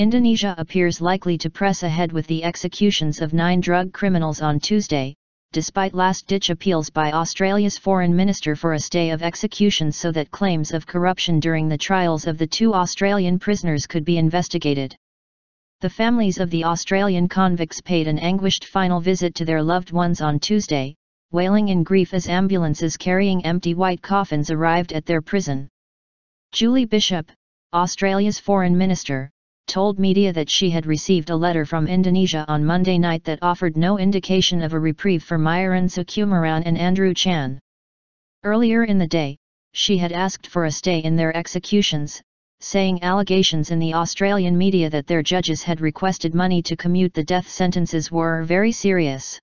Indonesia appears likely to press ahead with the executions of 9 drug criminals on Tuesday, despite last-ditch appeals by Australia's Foreign Minister for a stay of executions so that claims of corruption during the trials of the 2 Australian prisoners could be investigated. The families of the Australian convicts paid an anguished final visit to their loved ones on Tuesday, wailing in grief as ambulances carrying empty white coffins arrived at their prison. Julie Bishop, Australia's Foreign Minister, told media that she had received a letter from Indonesia on Monday night that offered no indication of a reprieve for Myuran, Sukumaran and Andrew Chan. Earlier in the day, she had asked for a stay in their executions, saying allegations in the Australian media that their judges had requested money to commute the death sentences were very serious.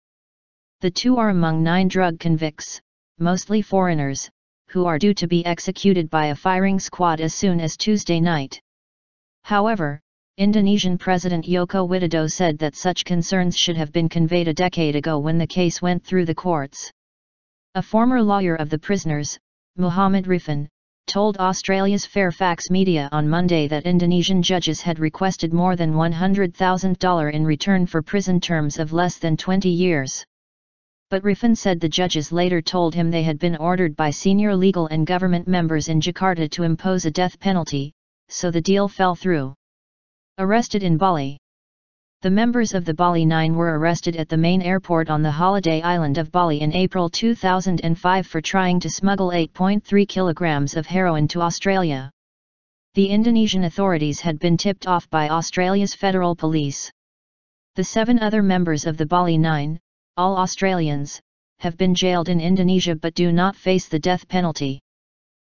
The 2 are among 9 drug convicts, mostly foreigners, who are due to be executed by a firing squad as soon as Tuesday night. However, Indonesian President Joko Widodo said that such concerns should have been conveyed a decade ago when the case went through the courts. A former lawyer of the prisoners, Muhammad Rifan, told Australia's Fairfax media on Monday that Indonesian judges had requested more than $100,000 in return for prison terms of less than 20 years. But Rifan said the judges later told him they had been ordered by senior legal and government members in Jakarta to impose a death penalty, so the deal fell through. Arrested in Bali. The members of the Bali 9 were arrested at the main airport on the holiday island of Bali in April 2005 for trying to smuggle 8.3 kilograms of heroin to Australia. The Indonesian authorities had been tipped off by Australia's federal police. The 7 other members of the Bali 9, all Australians, have been jailed in Indonesia but do not face the death penalty.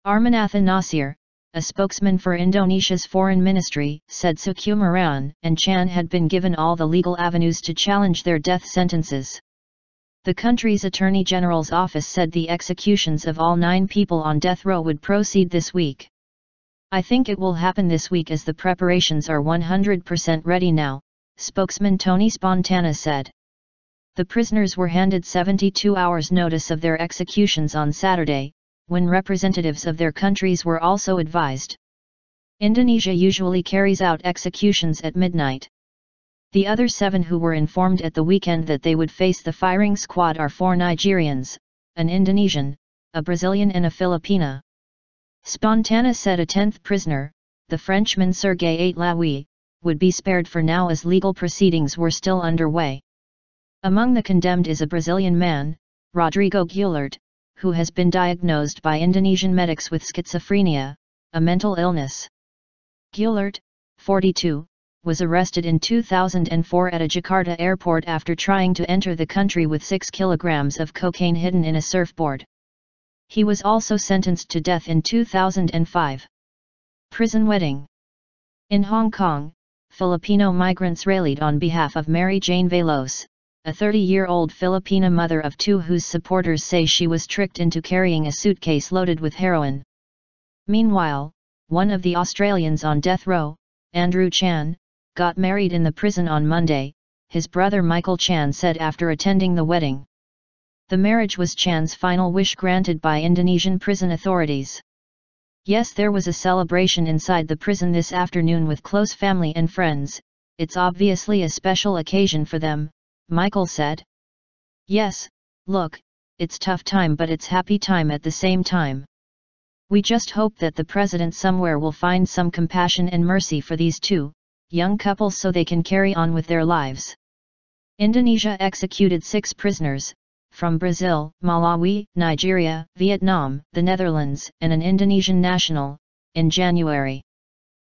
Armanatha Nasir, a spokesman for Indonesia's foreign ministry, said Sukumaran and Chan had been given all the legal avenues to challenge their death sentences. The country's Attorney General's office said the executions of all 9 people on death row would proceed this week. I think it will happen this week as the preparations are 100% ready now, spokesman Tony Spontana said. The prisoners were handed 72 hours notice of their executions on Saturday, when representatives of their countries were also advised. Indonesia usually carries out executions at midnight. The other 7 who were informed at the weekend that they would face the firing squad are 4 Nigerians, an Indonesian, a Brazilian and a Filipina. Spontana said a 10th prisoner, the Frenchman Serge Atlaoui, would be spared for now as legal proceedings were still underway. Among the condemned is a Brazilian man, Rodrigo Guillard, who has been diagnosed by Indonesian medics with schizophrenia, a mental illness. Guillard, 42, was arrested in 2004 at a Jakarta airport after trying to enter the country with 6 kilograms of cocaine hidden in a surfboard. He was also sentenced to death in 2005. Prison wedding. In Hong Kong, Filipino migrants rallied on behalf of Mary Jane Velos, a 30-year-old Filipina mother of 2 whose supporters say she was tricked into carrying a suitcase loaded with heroin. Meanwhile, one of the Australians on death row, Andrew Chan, got married in the prison on Monday, his brother Michael Chan said after attending the wedding. The marriage was Chan's final wish granted by Indonesian prison authorities. Yes, there was a celebration inside the prison this afternoon with close family and friends. It's obviously a special occasion for them, Michael said. Yes, look, it's tough time but it's happy time at the same time. We just hope that the president somewhere will find some compassion and mercy for these 2 young couples so they can carry on with their lives. Indonesia executed 6 prisoners, from Brazil, Malawi, Nigeria, Vietnam, the Netherlands, and an Indonesian national, in January.